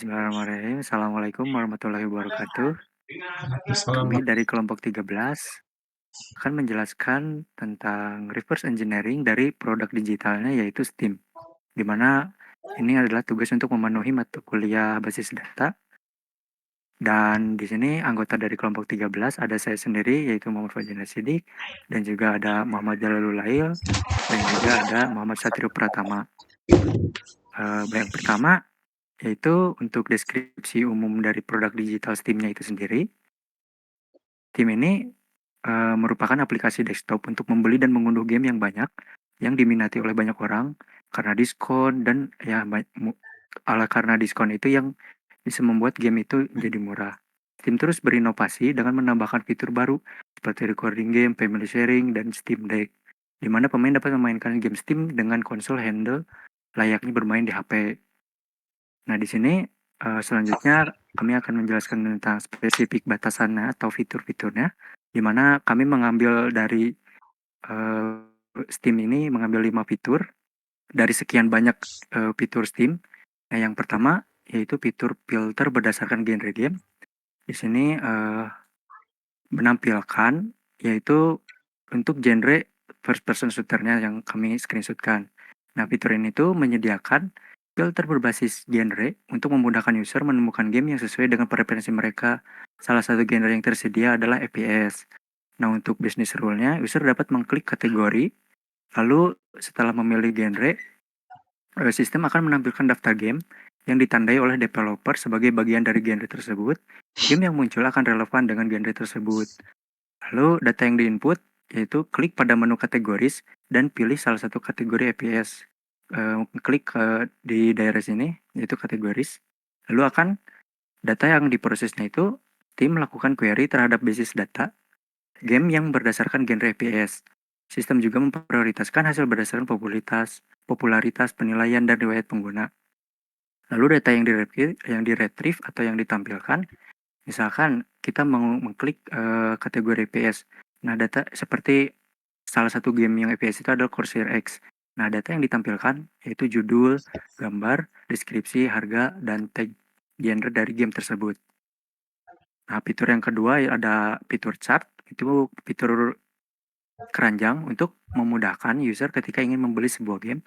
Bismillahirrahmanirrahim. Assalamualaikum warahmatullahi wabarakatuh. Kami Selamat. dari kelompok 13 akan menjelaskan tentang reverse engineering dari produk digitalnya yaitu Steam. Di mana ini adalah tugas untuk memenuhi mata kuliah basis data. Dan di sini anggota dari kelompok 13 ada saya sendiri yaitu Muhammad Fajina Sidik dan juga ada Muhammad Jalalul Lail dan juga ada Muhammad Satrio Pratama. Yang pertama yaitu untuk deskripsi umum dari produk digital Steam-nya itu sendiri. Steam ini merupakan aplikasi desktop untuk membeli dan mengunduh game yang banyak, yang diminati oleh banyak orang karena diskon dan ya karena diskon itu yang bisa membuat game itu menjadi murah. Steam terus berinovasi dengan menambahkan fitur baru seperti recording game, family sharing, dan Steam Deck, di mana pemain dapat memainkan game Steam dengan konsol handle layaknya bermain di HP. Nah, di sini selanjutnya kami akan menjelaskan tentang spesifik batasannya atau fitur-fiturnya, di mana kami mengambil dari Steam ini mengambil 5 fitur dari sekian banyak fitur Steam. Nah, yang pertama yaitu fitur filter berdasarkan genre game. Di sini menampilkan yaitu untuk genre first person shooter-nya yang kami screenshotkan. Nah, fitur ini tuh menyediakan filter berbasis genre untuk memudahkan user menemukan game yang sesuai dengan preferensi mereka. Salah satu genre yang tersedia adalah FPS. Nah, untuk bisnis rule-nya, user dapat mengklik kategori, lalu setelah memilih genre, sistem akan menampilkan daftar game yang ditandai oleh developer sebagai bagian dari genre tersebut. Game yang muncul akan relevan dengan genre tersebut. Lalu data yang diinput yaitu klik pada menu kategoris dan pilih salah satu kategori FPS. Klik di daerah sini yaitu kategoris. Lalu akan data yang diprosesnya itu tim melakukan query terhadap basis data game yang berdasarkan genre FPS. Sistem juga memprioritaskan hasil berdasarkan popularitas, penilaian, dan riwayat pengguna. Lalu data yang diretrieve atau yang ditampilkan, misalkan kita mau mengklik kategori FPS. Nah, data seperti salah satu game yang FPS itu adalah Corsair X. Nah, data yang ditampilkan yaitu judul, gambar, deskripsi, harga, dan tag genre dari game tersebut. Nah, fitur yang kedua ada fitur chart. Itu fitur keranjang untuk memudahkan user ketika ingin membeli sebuah game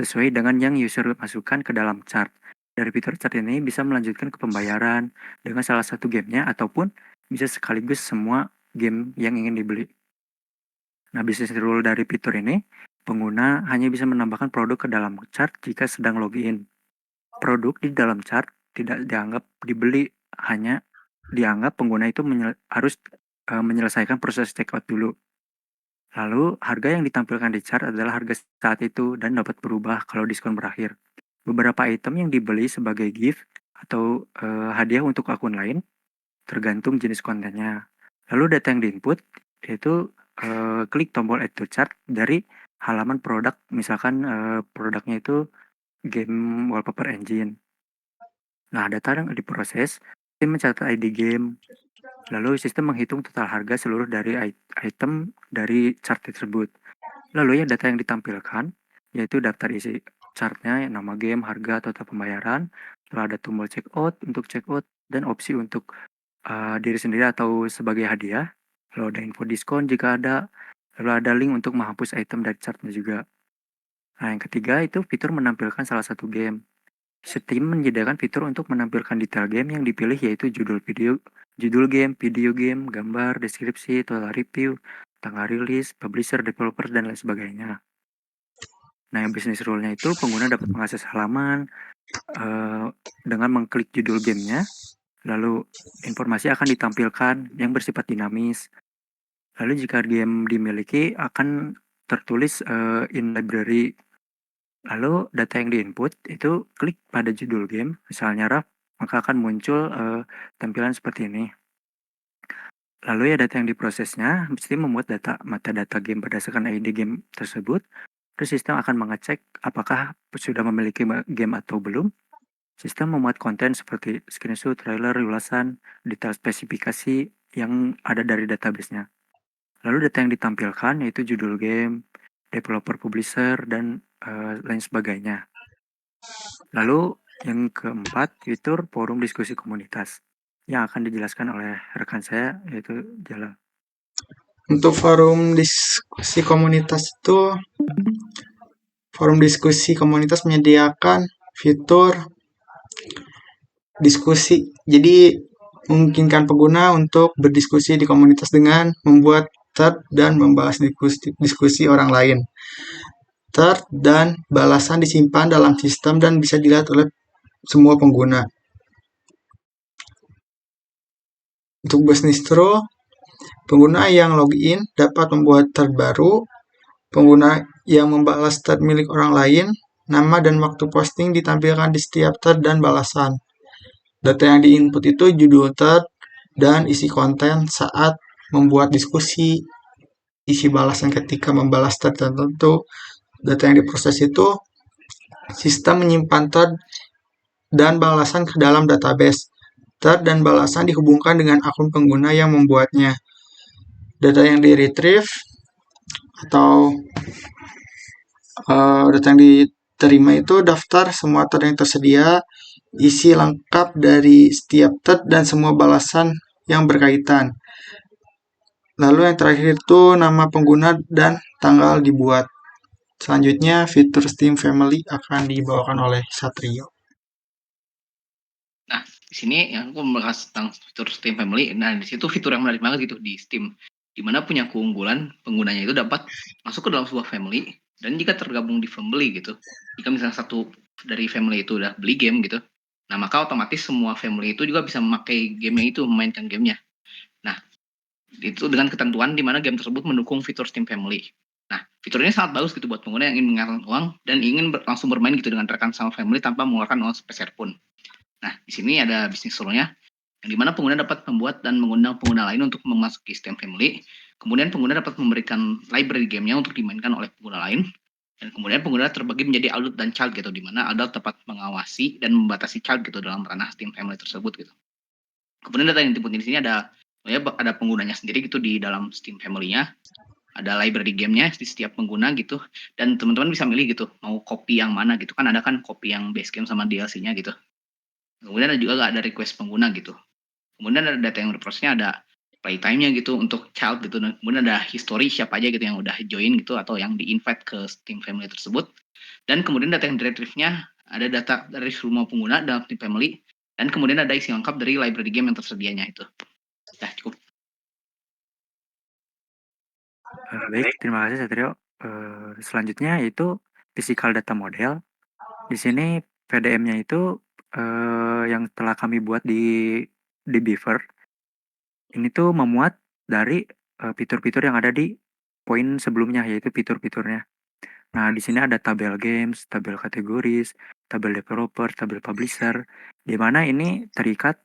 sesuai dengan yang user masukkan ke dalam chart. Dari fitur chart ini bisa melanjutkan ke pembayaran dengan salah satu gamenya ataupun bisa sekaligus semua game yang ingin dibeli. Nah, business rule dari fitur ini, pengguna hanya bisa menambahkan produk ke dalam chart jika sedang login. Produk di dalam chart tidak dianggap dibeli, hanya dianggap pengguna itu harus menyelesaikan proses checkout dulu. Lalu, harga yang ditampilkan di chart adalah harga saat itu dan dapat berubah kalau diskon berakhir. Beberapa item yang dibeli sebagai gift atau hadiah untuk akun lain tergantung jenis kontennya. Lalu data yang diinput yaitu klik tombol add to chart dari halaman produk, misalkan produknya itu game wallpaper engine. Nah, data yang diproses, tim mencatat ID game, lalu sistem menghitung total harga seluruh dari item dari chart tersebut. Lalu ya data yang ditampilkan, yaitu daftar isi chartnya, nama game, harga, total pembayaran, lalu ada tombol checkout untuk checkout, dan opsi untuk diri sendiri atau sebagai hadiah, lalu ada info diskon jika ada, lalu ada link untuk menghapus item dari chartnya juga. Nah, yang ketiga itu fitur menampilkan salah satu game. Steam menyediakan fitur untuk menampilkan detail game yang dipilih yaitu judul game, video game, gambar, deskripsi, total review, tanggal rilis, publisher, developer, dan lain sebagainya. Nah, yang bisnis rule-nya itu pengguna dapat mengakses halaman dengan mengklik judul gamenya, lalu informasi akan ditampilkan yang bersifat dinamis. Lalu jika game dimiliki akan tertulis in library. Lalu data yang diinput itu klik pada judul game, misalnya RAF, maka akan muncul tampilan seperti ini. Lalu ya data yang diprosesnya mesti membuat metadata game berdasarkan ID game tersebut. Terus sistem akan mengecek apakah sudah memiliki game atau belum. Sistem memuat konten seperti screenshot, trailer, ulasan, detail spesifikasi yang ada dari database-nya. Lalu data yang ditampilkan yaitu judul game, developer, publisher, dan lain sebagainya. Lalu Yang keempat, fitur forum diskusi komunitas yang akan dijelaskan oleh rekan saya, yaitu Jala. Untuk forum diskusi komunitas menyediakan fitur diskusi. Jadi memungkinkan pengguna untuk berdiskusi di komunitas dengan membuat thread dan membahas diskusi orang lain. Thread dan balasan disimpan dalam sistem dan bisa dilihat oleh semua pengguna. Untuk Business pengguna yang login dapat membuat thread baru, pengguna yang membalas thread milik orang lain, nama dan waktu posting ditampilkan di setiap thread dan balasan. Data yang diinput itu judul thread dan isi konten saat membuat diskusi, isi balasan ketika membalas thread tertentu. Data yang diproses itu sistem menyimpan thread dan balasan ke dalam database. Thread dan balasan dihubungkan dengan akun pengguna yang membuatnya. Data yang di-retrieve atau data yang diterima itu daftar semua thread yang tersedia, isi lengkap dari setiap thread dan semua balasan yang berkaitan. Lalu yang terakhir itu nama pengguna dan tanggal dibuat. Selanjutnya fitur Steam Family akan dibawakan oleh Satrio. Nah, di sini yang aku membahas tentang fitur Steam Family. Nah, di situ fitur yang menarik banget gitu di Steam, di mana punya keunggulan penggunanya itu dapat masuk ke dalam sebuah family, dan jika tergabung di family gitu, jika misalnya satu dari family itu udah beli game gitu, nah maka otomatis semua family itu juga bisa memakai gamenya itu, memainkan gamenya. Nah, itu dengan ketentuan di mana game tersebut mendukung fitur Steam Family. Nah, fitur ini sangat bagus gitu buat pengguna yang ingin mengeluarkan uang dan ingin langsung bermain gitu dengan rekan sama family tanpa mengeluarkan uang sepeser pun. Nah, di sini ada bisnis rule-nya, yang dimana pengguna dapat membuat dan mengundang pengguna lain untuk memasuki Steam Family. Kemudian pengguna dapat memberikan library gamenya untuk dimainkan oleh pengguna lain. Dan kemudian pengguna terbagi menjadi adult dan child gitu, dimana adult dapat mengawasi dan membatasi child gitu dalam ranah Steam Family tersebut gitu. Kemudian data yang diinput di sini ada penggunanya sendiri gitu di dalam Steam Family-nya. Ada library gamenya di setiap pengguna gitu, dan teman-teman bisa milih gitu mau copy yang mana gitu, kan ada kan copy yang base game sama DLC-nya gitu. Kemudian ada juga ada request pengguna gitu. Kemudian ada data yang reprosesnya, ada playtime-nya gitu untuk child gitu. Dan kemudian ada history siapa aja gitu yang udah join gitu atau yang di-invite ke Steam Family tersebut. Dan kemudian data yang retrieve-nya ada data dari semua pengguna dalam Steam Family. Dan kemudian ada isi lengkap dari library game yang tersedianya itu. Ya, cukup. Baik, terima kasih Satrio. Selanjutnya yaitu physical data model. Di sini PDM-nya itu yang telah kami buat di Beaver. Ini tuh memuat dari fitur-fitur yang ada di poin sebelumnya, yaitu fitur-fiturnya. Nah, di sini ada tabel games, tabel kategoris, tabel developer, tabel publisher, di mana ini terikat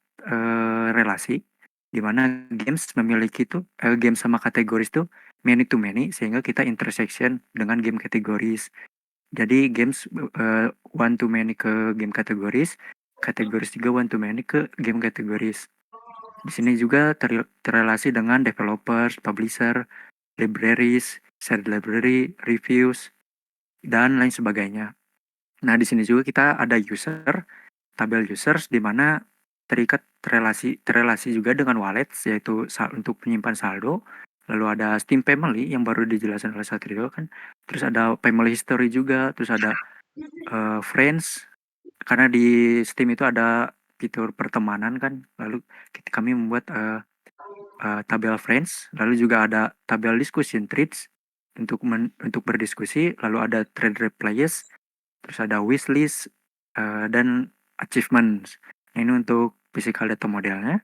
relasi, di mana games memiliki tuh game sama kategoris tuh many to many, sehingga kita intersection dengan game kategoris. Jadi games one to many ke game kategoris, kategoris juga one to many ke game kategoris. Di sini juga terrelasi dengan developers, publisher, libraries, shared library, reviews, dan lain sebagainya. Nah, di sini juga kita ada user, tabel users di mana terrelasi juga dengan wallets, yaitu untuk menyimpan saldo. Lalu ada Steam Family yang baru dijelaskan oleh Satrio kan. Terus ada Family History juga, terus ada Friends, karena di Steam itu ada fitur pertemanan kan. Lalu kami membuat tabel Friends, lalu juga ada tabel discussion threads untuk berdiskusi, lalu ada thread replies, terus ada wishlist dan achievements. Nah, ini untuk physical data modelnya.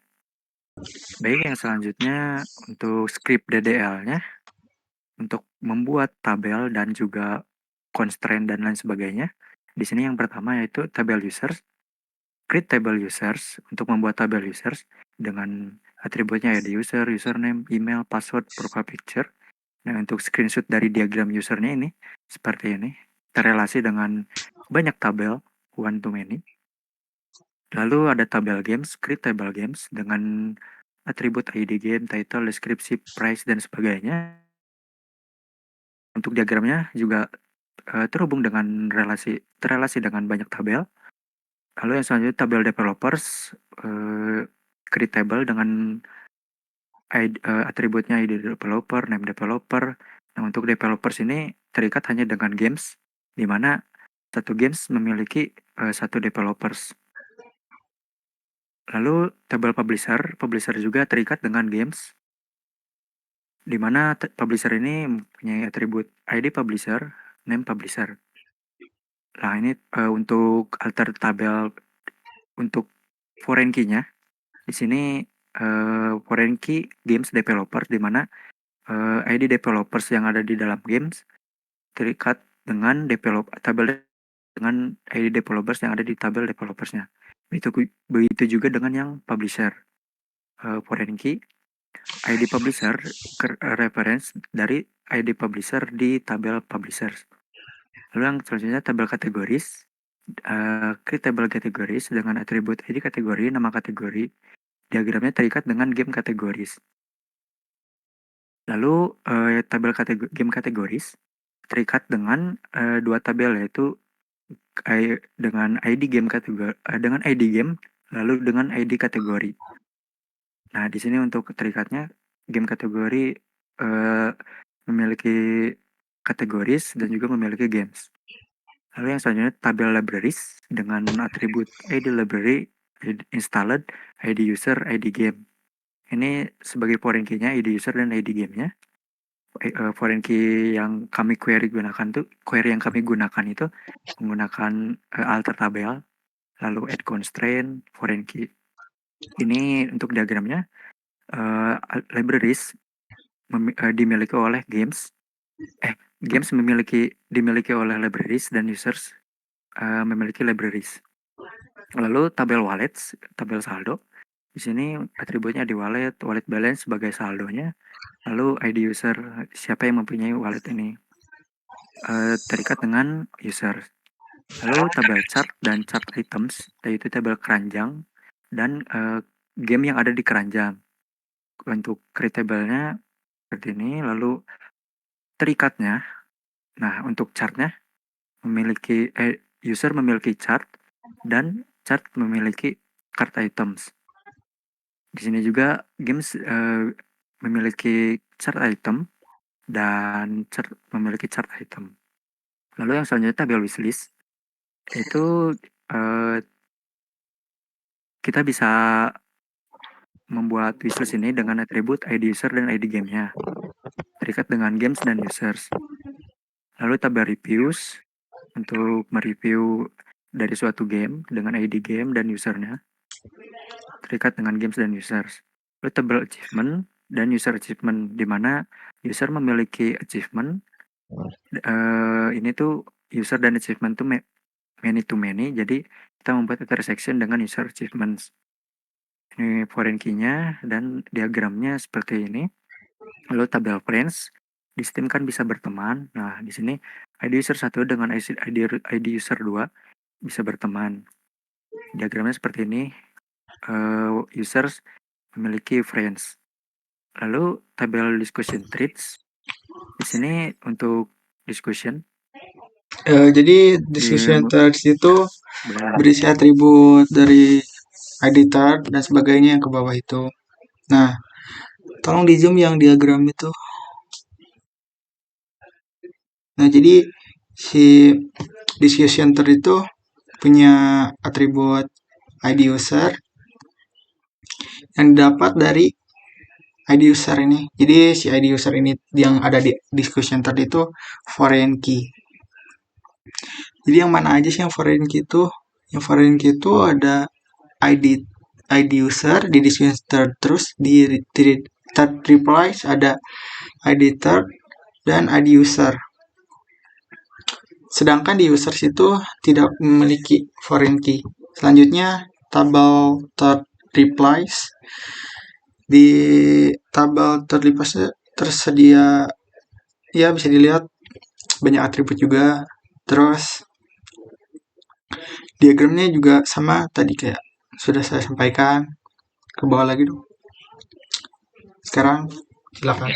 Baik, yang selanjutnya untuk script DDL-nya untuk membuat tabel dan juga constraint dan lain sebagainya. Di sini yang pertama yaitu tabel users. Create table users untuk membuat tabel users dengan atributnya ya di user, username, email, password, profile picture. Nah, untuk screenshot dari diagram usernya ini seperti ini, terrelasi dengan banyak tabel one to many. Lalu ada tabel games, create table games dengan atribut ID game, title, deskripsi, price, dan sebagainya. Untuk diagramnya juga terhubung dengan terrelasi dengan banyak tabel. Lalu yang selanjutnya tabel developers, create table dengan atributnya ID developer, name developer. Nah, untuk developers ini terikat hanya dengan games, di mana satu games memiliki satu developers. Lalu tabel publisher juga terikat dengan games, di mana publisher ini mempunyai atribut ID publisher, name publisher. Nah, ini untuk alter tabel untuk foreign key-nya. Di sini foreign key games developer, di mana ID developers yang ada di dalam games terikat dengan tabel dengan ID developers yang ada di tabel developersnya. Begitu juga dengan yang publisher. Foreign key ID publisher reference dari ID publisher di tabel publishers. Lalu yang selanjutnya tabel kategoris. Create tabel kategoris dengan atribut ID kategori, nama kategori. Diagramnya terikat dengan game kategoris. Lalu tabel game kategoris terikat dengan dua tabel, yaitu dengan ID game kategori, dengan ID game, lalu dengan ID kategori. Nah, di sini untuk terikatnya game kategori memiliki kategoris dan juga memiliki games. Lalu yang selanjutnya tabel libraries dengan atribut ID library, installed, ID user, ID game. Ini sebagai foreign key-nya ID user dan ID game-nya. Foreign key yang kami query yang kami gunakan itu menggunakan alter tabel, lalu add constraint, foreign key. Ini untuk diagramnya libraries dimiliki oleh games dimiliki oleh libraries dan users memiliki libraries. Lalu tabel wallets, tabel saldo. Di sini atributnya di wallet balance sebagai saldonya. Lalu ID user, siapa yang mempunyai wallet ini, terikat dengan user. Lalu tabel chart dan chart items, yaitu tabel keranjang dan game yang ada di keranjang. Untuk create table-nya seperti ini. Lalu terikatnya, nah untuk chartnya user memiliki chart dan chart memiliki card items. Di sini juga games memiliki chart item dan chart memiliki chart item. Lalu yang selanjutnya tabel wishlist, itu kita bisa membuat wishlist ini dengan atribut ID user dan ID game-nya, terikat dengan games dan users. Lalu tabel reviews untuk mereview dari suatu game dengan ID game dan usernya, terikat dengan games dan users. Lalu tabel achievement dan user achievement, di mana user memiliki achievement. Ini tuh user dan achievement tuh many to many, jadi kita membuat intersection dengan user achievements. Ini foreign key-nya dan diagramnya seperti ini. Lalu tabel friends, di Steam kan bisa berteman. Nah, di sini ID user 1 dengan ID user 2 bisa berteman. Diagramnya seperti ini. Users memiliki friends. Lalu tabel discussion threads. Di sini untuk discussion. Jadi discussion threads itu berisi atribut dari editor dan sebagainya yang ke bawah itu. Nah, tolong di zoom yang diagram itu. Nah, jadi si discussion thread itu punya atribut ID user yang didapat dari ID user ini. Jadi si ID user ini yang ada di discussion thread itu foreign key. Jadi yang mana aja sih yang foreign key itu? Yang foreign key itu ada ID user di discussion thread, terus di thread replies ada ID third dan ID user. Sedangkan di users itu tidak memiliki foreign key. Selanjutnya tabel third replies. Di tabel third replies tersedia, ya bisa dilihat banyak atribut juga. Terus diagramnya juga sama tadi kayak sudah saya sampaikan. Ke bawah lagi dong. Sekarang silakan.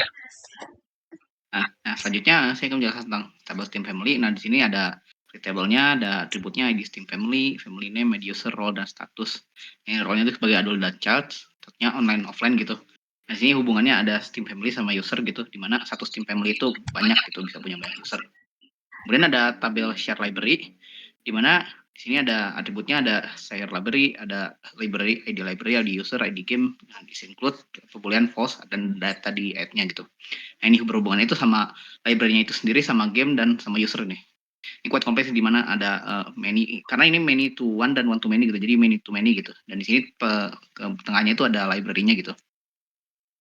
Nah, selanjutnya saya akan menjelaskan tentang tabel Steam Family. Nah, di sini ada Readable-nya ada atributnya ID Steam Family, Family Name, Media User, Role, dan Status. Role-nya itu sebagai adult dan child, statusnya online offline gitu. Nah, sini hubungannya ada Steam Family sama user gitu, di mana satu Steam Family itu banyak gitu, bisa punya banyak user. Kemudian ada tabel share library, di mana di sini ada atributnya, ada share library, ada library, ID user, ID game, nah, this include boolean false dan data di add-nya gitu. Nah, ini berhubungannya itu sama library-nya itu sendiri, sama game dan sama user nih. Ini quite kompleks di mana ada many, karena ini many to one dan one to many gitu, jadi many to many gitu. Dan di sini ke tengahnya itu ada library-nya gitu.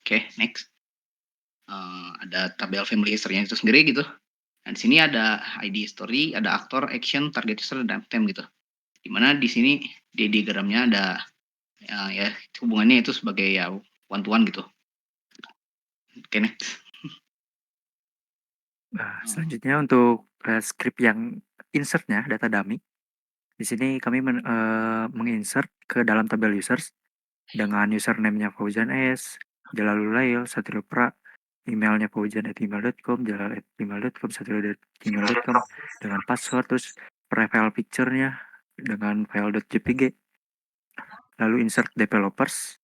Oke, next. Ada tabel family history-nya itu sendiri gitu. Dan di sini ada ID story, ada aktor, action, target user, dan time gitu. Dimana di sini di diagramnya ada ya hubungannya itu sebagai ya one to one gitu. Oke, next. Nah, selanjutnya untuk script yang insertnya data dummy. Di sini kami menginsert ke dalam tabel users dengan username-nya Fauzan S, Jalalul Lail, Satrio Pra, emailnya fauzan@gmail.com, jalal@gmail.com, satrio@gmail.com dengan password, terus profile picture-nya dengan file.jpg. Lalu insert developers.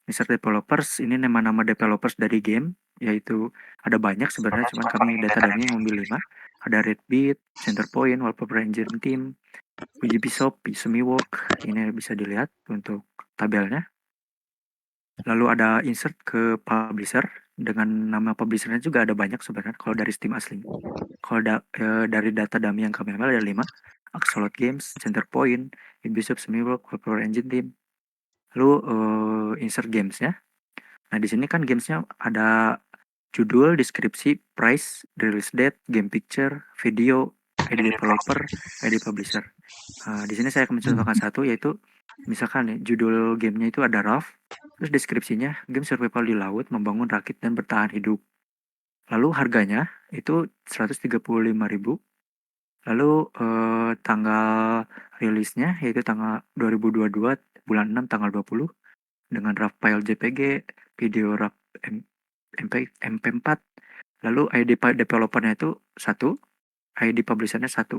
Insert developers ini nama-nama developers dari game, yaitu ada banyak sebenarnya, cuman kami data dummy ngambil 5. Ada Redbit, Centerpoint, Wallpaper Engine Team, PGP Shop, Sumiwork. Ini bisa dilihat untuk tabelnya. Lalu ada insert ke publisher, dengan nama publishernya juga ada banyak sebenarnya kalau dari Steam asli. Kalau dari data dummy yang kami ambil ada 5. Axolot Games, Centerpoint, Ubisoft, Sumiwork, Wallpaper Engine Team. Lalu insert gamesnya. Nah, di sini kan gamesnya ada judul, deskripsi, price, release date, game picture, video, ID developer, ID publisher. Di sini saya akan mencontohkan satu, yaitu misalkan nih, judul gamenya itu ada Raft, terus deskripsinya game survival di laut, membangun rakit dan bertahan hidup. Lalu harganya itu 135.000. Lalu tanggal rilisnya yaitu tanggal 2022 bulan 6 tanggal 20 dengan RAW file JPG, video RAW MP4. Lalu ID developernya itu 1, ID publishernya 1.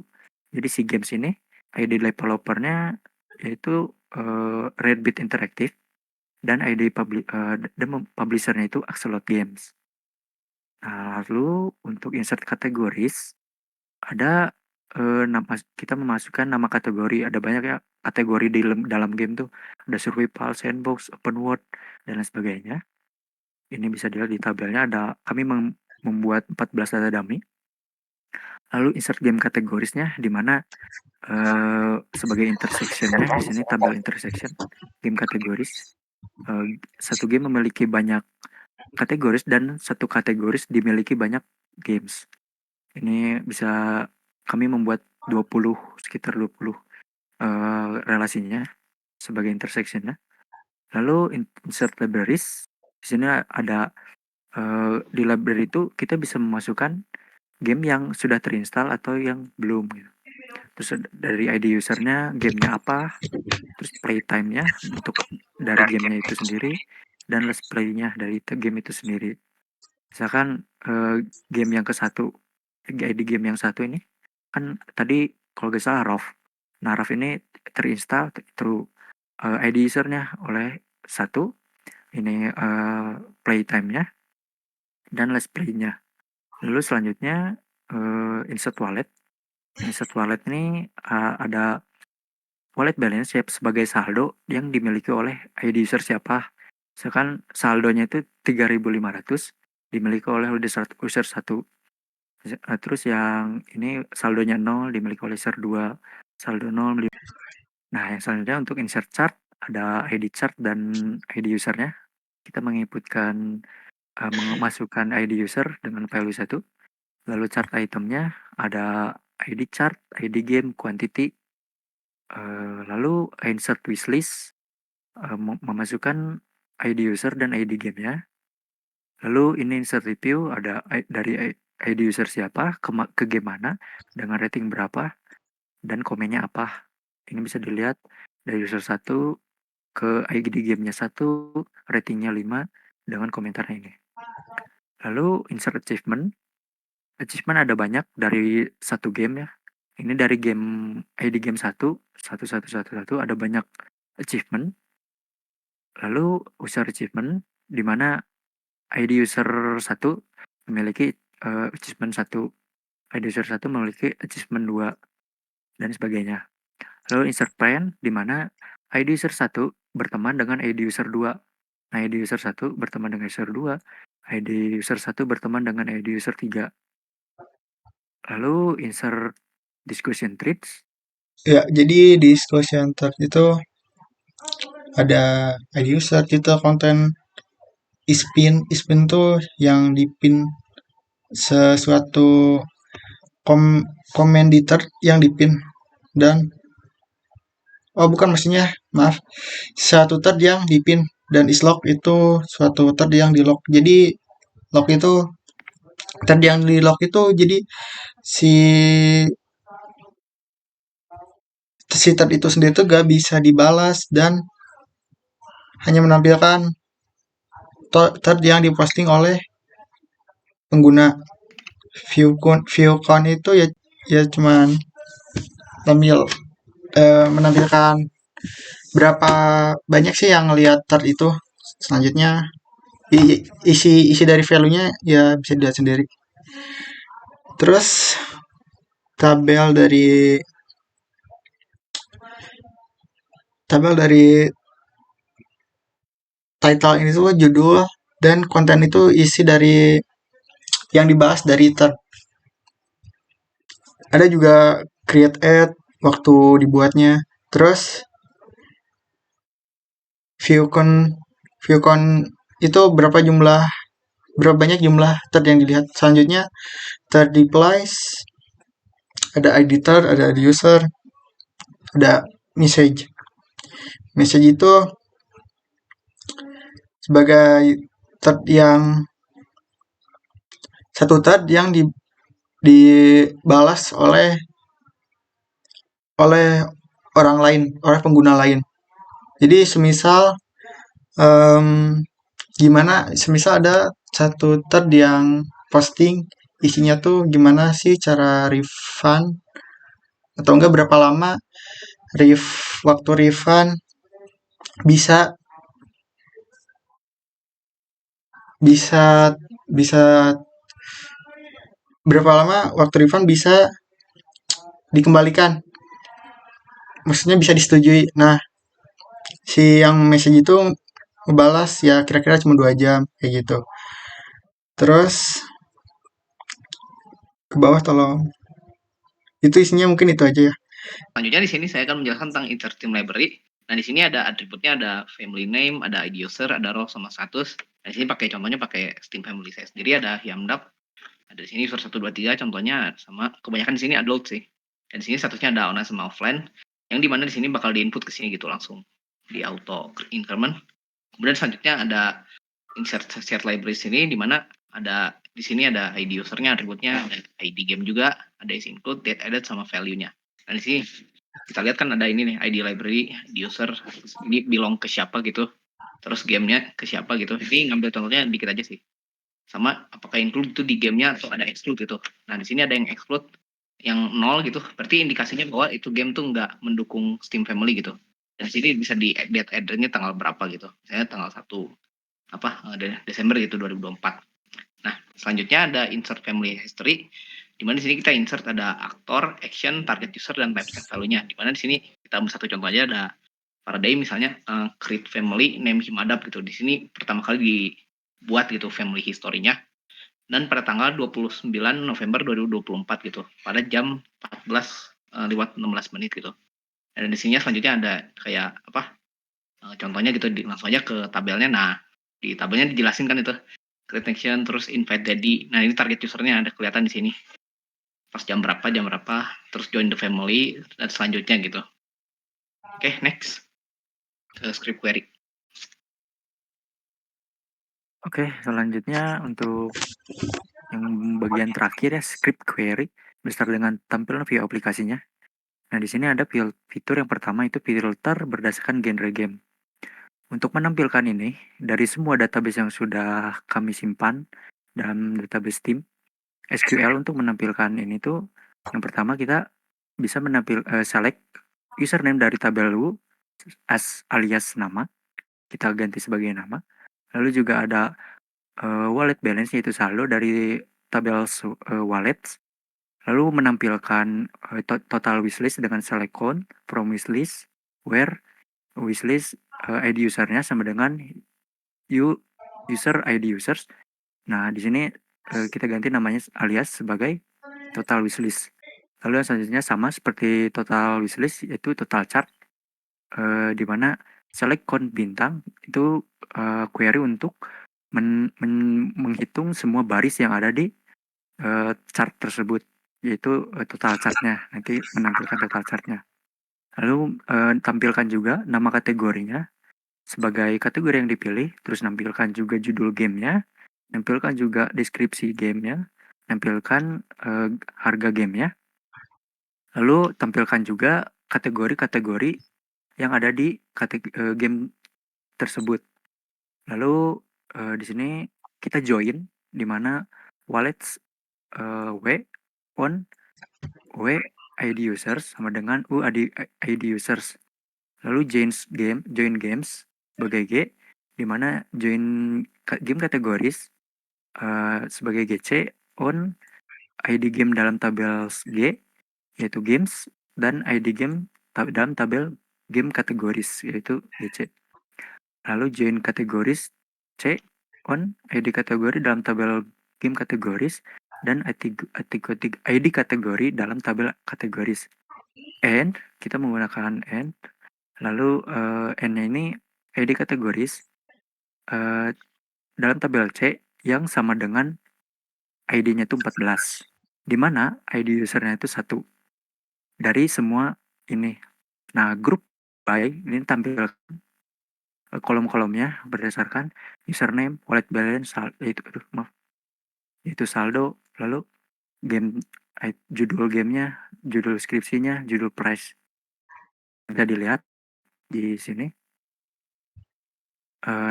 Jadi si games ini ID developernya yaitu Redbit Interactive dan ID publishernya itu Axolot Games. Nah, lalu untuk insert kategoris ada kita memasukkan nama kategori, ada banyak ya kategori di dalam game tuh, ada survival, sandbox, open world, dan lain sebagainya. Ini bisa dilihat di tabelnya, kami membuat 14 data dummy. Lalu insert game kategorisnya, di mana sebagai intersectionnya di sini tabel intersection game kategoris. Satu game memiliki banyak kategoris dan satu kategoris dimiliki banyak games. Ini bisa kami membuat sekitar 20 relasinya sebagai intersectionnya. Lalu insert libraries. Di sini ada di library itu kita bisa memasukkan game yang sudah terinstall atau yang belum gitu. Terus dari ID usernya gamenya apa, terus playtime-nya untuk dari gamenya itu sendiri, dan let's play-nya dari game itu sendiri. Misalkan game yang ke-1, ID game yang 1 ini kan tadi kalau gak salah RAW. Nah, RAW ini terinstall through ID usernya oleh 1, ini playtime-nya dan let's play-nya. Lalu selanjutnya insert wallet. Insert wallet ini ada wallet balance sebagai saldo yang dimiliki oleh ID user siapa. Misalkan saldonya itu 3.500 dimiliki oleh user 1. Terus yang ini saldonya 0 dimiliki oleh user 2. Saldo 0. Nah, yang selanjutnya untuk insert chart ada ID chart dan ID usernya. Kita memasukkan ID user dengan value 1. Lalu chart itemnya ada ID chart, ID game, quantity. Lalu insert wishlist, memasukkan ID user dan ID gamenya. Lalu ini insert review, ada dari ID user siapa, ke game mana, dengan rating berapa, dan komennya apa. Ini bisa dilihat dari user 1 ke ID gamenya 1, ratingnya 5, dengan komentarnya ini. Lalu insert achievement. Achievement ada banyak dari satu game ya. Ini dari ID game 1 ada banyak achievement. Lalu user achievement di mana ID user 1 memiliki achievement 1, ID user 1 memiliki achievement 2 dan sebagainya. Lalu insert friend di mana ID user 1 berteman dengan ID user 2. Nah, ID user 1 berteman dengan user 2, ID user 1 berteman dengan ID user 3. Lalu insert discussion threads. Ya, jadi di discussion thread itu ada ID user, kita konten ispin tuh yang dipin sesuatu komen di thread yang dipin, dan bukan, maksudnya maaf, satu thread yang dipin, dan islog itu suatu thread yang di lock. Jadi lock itu thread yang di lock itu, jadi si si thread itu sendiri tuh gak bisa dibalas dan hanya menampilkan thread yang diposting oleh pengguna. View count itu ya cuman menampilkan berapa banyak sih yang lihat thread itu. Selanjutnya isi dari value-nya ya bisa dilihat sendiri. Terus tabel dari title ini tuh judul dan konten itu isi dari yang dibahas dari thread. Ada juga create ad waktu dibuatnya. Terus view count itu berapa banyak jumlah thread yang dilihat. Selanjutnya thread replies, ada editor, ada user, ada message. Message itu sebagai thread yang satu thread yang dibalas oleh orang lain, oleh pengguna lain. Jadi semisal semisal ada satu thread yang posting isinya tuh gimana sih cara refund, atau enggak berapa lama waktu refund, bisa bisa bisa berapa lama waktu refund bisa dikembalikan, maksudnya bisa disetujui. Nah, si yang message itu ngebalas ya kira-kira cuma 2 jam kayak gitu. Terus ke bawah tolong, itu isinya mungkin itu aja ya. Selanjutnya di sini saya akan menjelaskan tentang insert team library. Nah, di sini ada atributnya, ada family name, ada ID user, ada role sama status. Nah, di sini contohnya pakai Steam family saya sendiri, ada Yamdap. Ada di sini user 1 2 3 contohnya sama, kebanyakan di sini adult sih. Dan di sini statusnya ada online sama offline, yang dimana di sini bakal diinput ke sini gitu langsung di auto increment. Kemudian selanjutnya ada insert shared library sini, dimana ada di sini ada ID usernya, atributnya, ada ID game juga, ada is include, date added sama value-nya. Nah, di sini kita lihat kan ada ini nih, ID library, ID user, ini belong ke siapa gitu, terus gamenya ke siapa gitu. Ini ngambil contohnya dikit aja sih. Sama apakah include itu di gamenya atau ada exclude gitu. Nah, di sini ada yang exclude yang 0 gitu, berarti indikasinya bahwa itu game tuh nggak mendukung Steam Family gitu. Dan di sini bisa di date added-nya tanggal berapa gitu. Misalnya tanggal 1 Desember gitu 2024. Nah, selanjutnya ada insert family history, di mana di sini kita insert ada aktor, action, target user, dan typeset value-nya. Di mana di sini kita ambil satu contoh aja, ada Faraday misalnya, create family, name him Adap gitu. Di sini pertama kali dibuat gitu family history-nya. Dan pada tanggal 29 November 2024 gitu, pada jam 14:16 gitu. Dan di sini selanjutnya ada kayak contohnya gitu, langsung aja ke tabelnya. Nah, di tabelnya dijelasin kan itu create action, terus invite daddy. Nah, ini target usernya ada kelihatan di sini. Pas jam berapa, terus join the family, dan selanjutnya gitu. Oke, next. Ke script query. Oke, selanjutnya untuk yang bagian terakhir ya, script query beserta dengan tampilan view aplikasinya. Nah, di sini ada fitur yang pertama, itu filter berdasarkan genre game. Untuk menampilkan ini, dari semua database yang sudah kami simpan dalam database Steam, SQL untuk menampilkan ini tuh, yang pertama kita bisa select username dari tabel lu alias nama, kita ganti sebagai nama. Lalu juga ada wallet balance, yaitu saldo dari tabel wallets. Lalu menampilkan total wishlist dengan select count from wishlist, where wishlist ID usernya sama dengan user ID users. Nah, di sini kita ganti namanya alias sebagai total wishlist. Lalu yang selanjutnya sama seperti total wishlist, yaitu total chart, di mana select count bintang itu query untuk menghitung semua baris yang ada di chart tersebut, yaitu total chartnya, nanti menampilkan total chartnya. Lalu tampilkan juga nama kategorinya sebagai kategori yang dipilih, terus nampilkan juga judul gamenya, nampilkan juga deskripsi gamenya, nampilkan harga gamenya, lalu tampilkan juga kategori-kategori yang ada di game tersebut. Lalu di sini kita join, di mana wallets w on w ID users sama dengan u ID users. Lalu join games sebagai G, di mana join game kategoris sebagai GC on ID game dalam tabel G, yaitu games, dan ID game dalam tabel game kategoris, yaitu GC. Lalu join kategoris C on ID kategori dalam tabel game kategoris dan ID kategori dalam tabel kategoris. And kita menggunakan and, lalu n-nya ini ID kategoris dalam tabel C yang sama dengan ID-nya itu 14, di mana ID usernya itu 1 dari semua ini. Nah, grup by ini tampilkan kolom-kolomnya berdasarkan username, wallet balance, itu saldo, lalu game, judul gamenya, judul skripsinya, judul price. Bisa dilihat di sini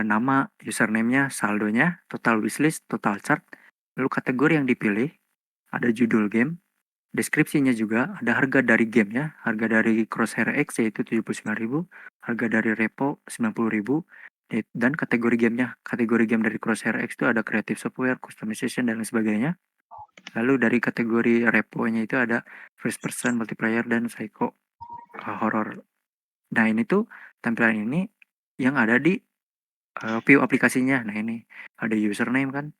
nama, username-nya, saldonya, total wishlist, total chart, lalu kategori yang dipilih, ada judul game, deskripsinya juga, ada harga dari gamenya, harga dari Crosshair X yaitu 79.000, harga dari repo 90.000, dan kategori gamenya. Kategori game dari Crosshair X itu ada creative software, customization, dan lain sebagainya. Lalu dari kategori repo-nya itu ada first person, multiplayer, dan psycho horror. Nah, ini tuh tampilan ini yang ada di view aplikasinya. Nah, ini ada username kan,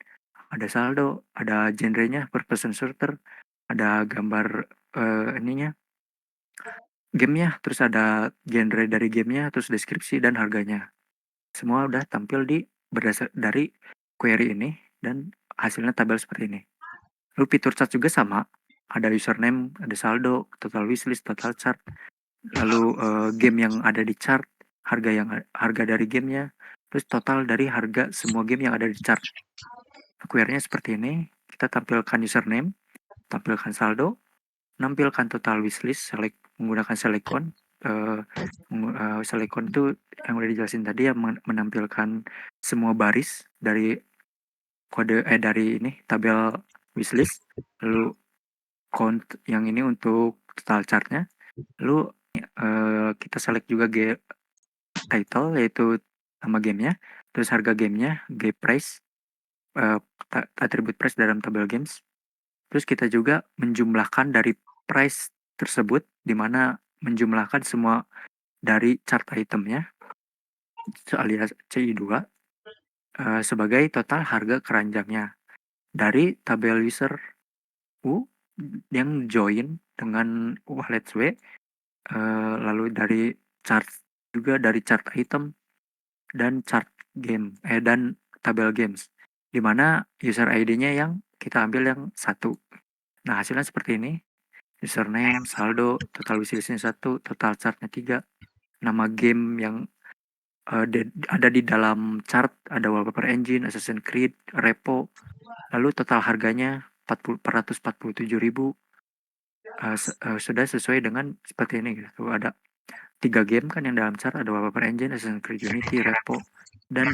ada saldo, ada genrenya per person shooter, ada gambar ininya gamenya, terus ada genre dari gamenya, terus deskripsi dan harganya. Semua udah tampil berdasar dari query ini, dan hasilnya tabel seperti ini. Lalu fitur chart juga sama, ada username, ada saldo, total wishlist, total chart, lalu game yang ada di chart, harga dari gamenya, terus total dari harga semua game yang ada di chart. Query-nya seperti ini, kita tampilkan username, tampilkan saldo, nampilkan total wishlist, menggunakan select count. Select count itu yang udah dijelasin tadi ya, menampilkan semua baris dari dari ini tabel wishlist, lalu count yang ini untuk total chartnya, lalu kita select juga title yaitu nama gamenya, terus harga gamenya, price, atribut price dalam tabel games. Terus kita juga menjumlahkan dari price tersebut, di mana menjumlahkan semua dari chart itemnya alias CI2 sebagai total harga keranjangnya dari tabel user U yang join dengan wallet W, lalu dari chart juga dari chart item dan chart game dan tabel games, di mana user ID-nya yang kita ambil yang 1. Nah, hasilnya seperti ini. Username, saldo, total wishlist-nya 1, total chart-nya 3, nama game yang ada di dalam chart, ada wallpaper engine, Assassin's Creed, repo, lalu total harganya 447.000. Sudah sesuai dengan seperti ini gitu. Ada 3 game kan yang dalam chart, ada wallpaper engine, Assassin's Creed Unity, repo, dan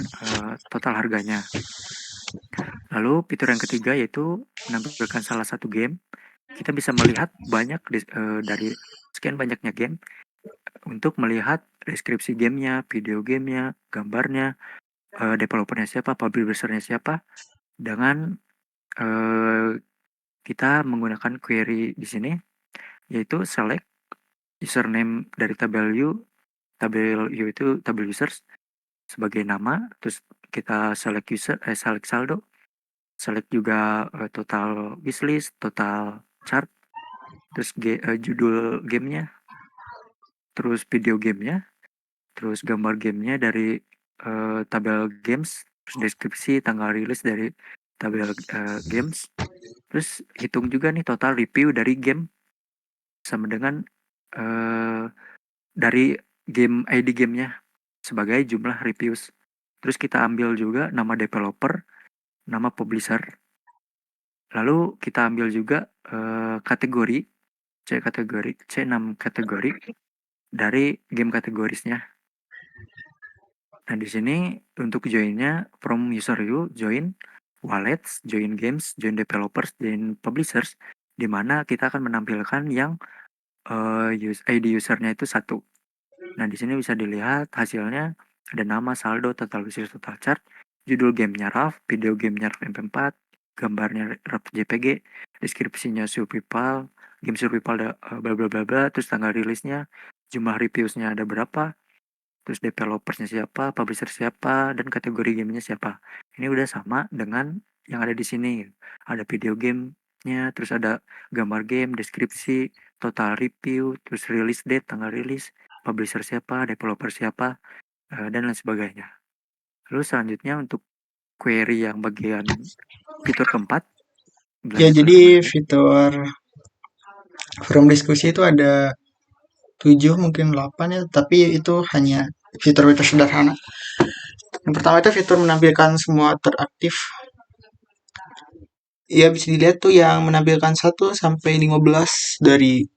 total harganya. Lalu fitur yang ketiga yaitu menampilkan salah satu game. kita bisa melihat banyak dari sekian banyaknya game untuk melihat deskripsi gamenya, video gamenya, gambarnya, developernya siapa, publishernya siapa, dengan kita menggunakan query di sini, yaitu select username dari tabel U itu tabel users sebagai nama, terus kita select select saldo, select juga total wishlist, total chart, terus judul gamenya, terus video gamenya, terus gambar gamenya dari tabel games, terus deskripsi tanggal rilis dari tabel games, terus hitung juga nih total review dari game sama dengan dari game ID gamenya sebagai jumlah reviews. Terus kita ambil juga nama developer, nama publisher, lalu kita ambil juga kategori, C6 kategori dari game kategorisnya. Nah di sini untuk joinnya from user you, join wallets, join games, join developers, join publishers, di mana kita akan menampilkan yang ID usernya itu 1. Nah di sini bisa dilihat hasilnya ada nama, saldo, total wishlist, total chart, judul gamenya RAW, video gamenya RAW MP4, gambarnya RAW JPG, deskripsinya survival, game survival bla bla bla bla, terus tanggal rilisnya, jumlah reviewsnya ada berapa, terus developersnya siapa, publisher siapa, dan kategori gamenya siapa. Ini udah sama dengan yang ada di sini. Ada video gamenya, terus ada gambar game, deskripsi, total review, terus release date, tanggal rilis, publisher siapa, developer siapa, dan lain sebagainya. Lalu selanjutnya untuk query yang bagian fitur keempat. Ya, jadi fitur forum diskusi itu ada 7 mungkin 8 ya, tapi itu hanya fitur-fitur sederhana. Yang pertama itu fitur menampilkan semua teraktif. Ya bisa dilihat tuh yang menampilkan 1 sampai 15 dari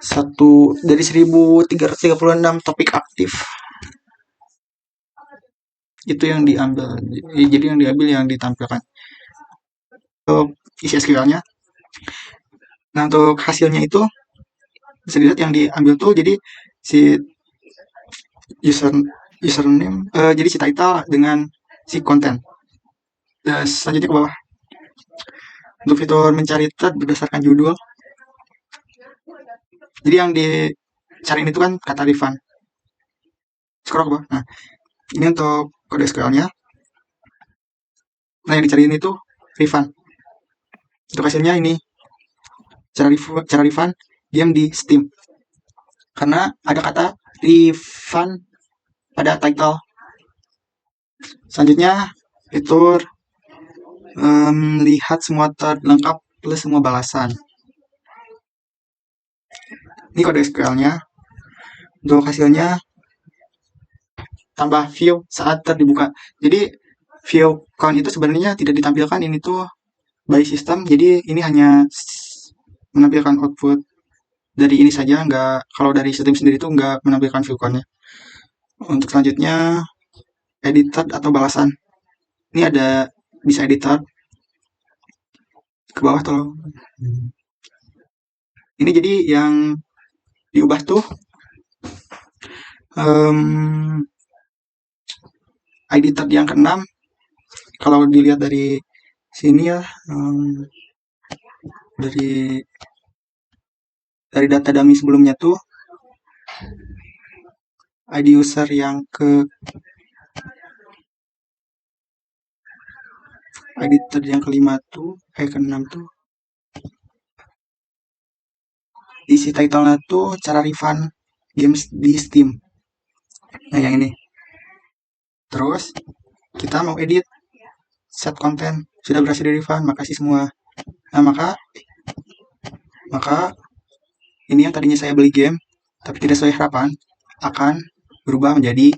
1336 topik aktif. Itu yang diambil. Jadi yang diambil yang ditampilkan. Untuk isi SQL-nya. Nah, untuk hasilnya itu bisa dilihat yang diambil tuh jadi si username jadi si title dengan si konten. Selanjutnya ke bawah. Untuk fitur mencari thread berdasarkan judul. Jadi yang dicariin itu kan kata refund. Scroll ke bawah. Nah, ini untuk kode SQL-nya. Nah, yang dicariin itu refund. Untuk hasilnya ini cara refund game di Steam. Karena ada kata refund pada title. Selanjutnya fitur lihat semua thread lengkap plus semua balasan. Ini kode SQL-nya. Untuk hasilnya tambah view saat thread dibuka. Jadi view count itu sebenarnya tidak ditampilkan, ini tuh by system. Jadi ini hanya menampilkan output dari ini saja, nggak, kalau dari sistem sendiri itu nggak menampilkan view count-nya. Untuk selanjutnya editor atau balasan. Ini ada bisa editor ke bawah tolong. Ini jadi yang diubah tuh ID tab yang ke-6. Kalau dilihat dari sini ya, dari data dummy sebelumnya tuh ID user yang ke ID tab yang ke-5 tuh ke-6 tuh isi title-nya tuh cara refund games di Steam. Nah, yang ini. Terus kita mau edit set konten, sudah berhasil di refund, makasih semua. Nah, maka ini yang tadinya saya beli game tapi tidak sesuai harapan akan berubah menjadi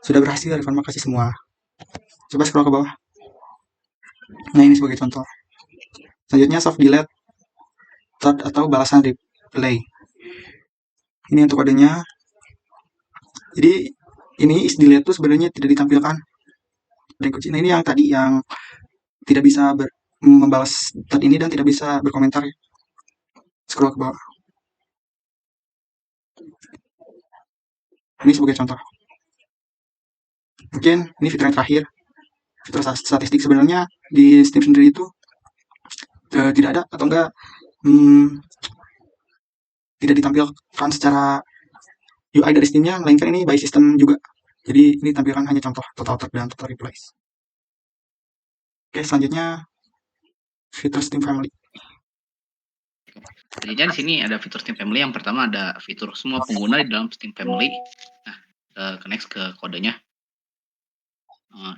sudah berhasil refund, makasih semua. Coba scroll ke bawah. Nah, ini sebagai contoh. Selanjutnya soft delete thread atau balasan replay. Ini untuk kodenya. Jadi ini is delete itu sebenarnya tidak ditampilkan. Nah, ini yang tadi yang tidak bisa membalas thread ini dan tidak bisa berkomentar ya. Scroll ke bawah. Ini sebagai contoh. Mungkin ini fitur yang terakhir. Fitur statistik sebenarnya di Steam sendiri itu tidak ada atau enggak tidak ditampilkan secara UI dari Steam-nya, melainkan ini by system juga. Jadi ini tampilkan hanya contoh total thread dan total replies. Oke, selanjutnya fitur Steam Family. Selanjutnya di sini ada fitur Steam Family. Yang pertama ada fitur semua pengguna di dalam Steam Family. Nah, ke next ke kodenya.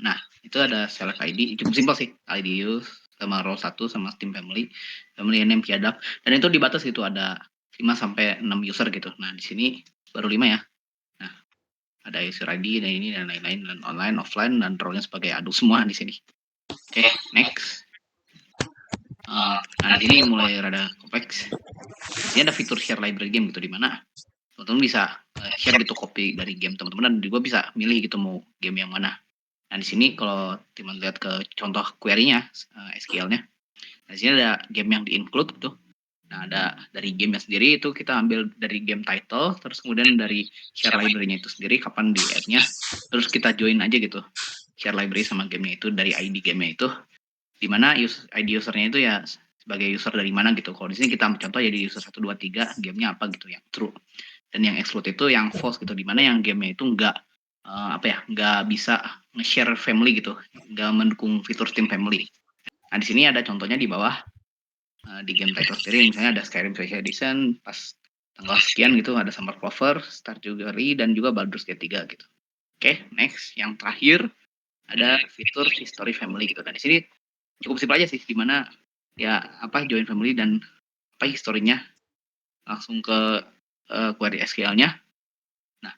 Nah, itu ada select ID, cukup simpel sih. ID use sama role 1 sama Steam Family name Kiadap. Dan itu dibatas gitu, ada 5 sampai 6 user gitu. Nah, di sini baru 5 ya. Nah, ada user ID dan ini dan lain-lain, dan online, offline, dan role-nya sebagai adu semua di sini. Oke, next. Nah, di sini mulai rada kompleks. Di sini ada fitur share library game gitu, di mana teman-teman bisa share gitu copy dari game teman-teman, dan juga bisa milih gitu mau game yang mana. Nah, di sini kalau teman lihat ke contoh query-nya, SQL-nya, nah, di sini ada game yang di-include gitu. Nah, ada dari game-nya sendiri itu kita ambil dari game title, terus kemudian dari share library-nya itu sendiri kapan di-add-nya, terus kita join aja gitu share library sama game-nya itu dari ID game-nya itu, di mana ID user-nya itu ya sebagai user dari mana gitu. Kalau di sini kita ambil contoh jadi user 1 2 3, game-nya apa gitu yang true. Dan yang exclude itu yang false gitu, di mana yang game-nya itu nggak nggak bisa nge-share family gitu, nggak mendukung fitur Steam Family. Nah, di sini ada contohnya di bawah, di game title sendiri, misalnya ada Skyrim Special Edition, pas tanggal sekian gitu, ada Summer Clover, Stardew Valley, dan juga Baldur's Gate 3 gitu. Oke, next. Yang terakhir, ada fitur History Family gitu. Dan di sini cukup simpel aja sih, dimana ya join family dan historinya langsung ke query SQL-nya. Nah,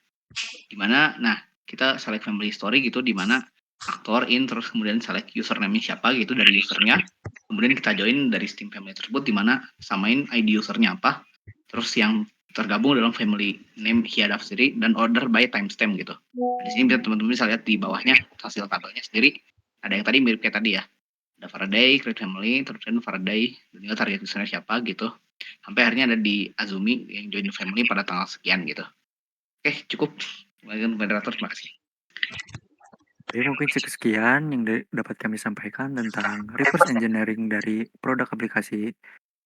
dimana kita select family story gitu, dimana aktor in, terus kemudian select username-nya siapa gitu dari usernya, kemudian kita join dari Steam Family tersebut, dimana samain ID usernya apa, terus yang tergabung dalam family name Hiadaf sendiri, dan order by timestamp gitu. Nah, di sini teman-teman bisa lihat di bawahnya hasil tabelnya sendiri, ada yang tadi mirip kayak tadi ya, ada Faraday, create family, terus Faraday, dan juga target usernya siapa gitu, sampai akhirnya ada di Azumi yang join family pada tanggal sekian gitu. Oke, cukup. Moderator, terima kasih. Jadi mungkin sekian yang dapat kami sampaikan tentang reverse engineering dari produk aplikasi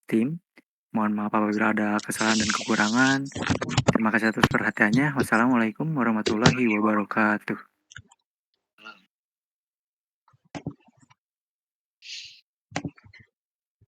Steam. Mohon maaf apabila ada kesalahan dan kekurangan. Terima kasih atas perhatiannya. Wassalamualaikum warahmatullahi wabarakatuh.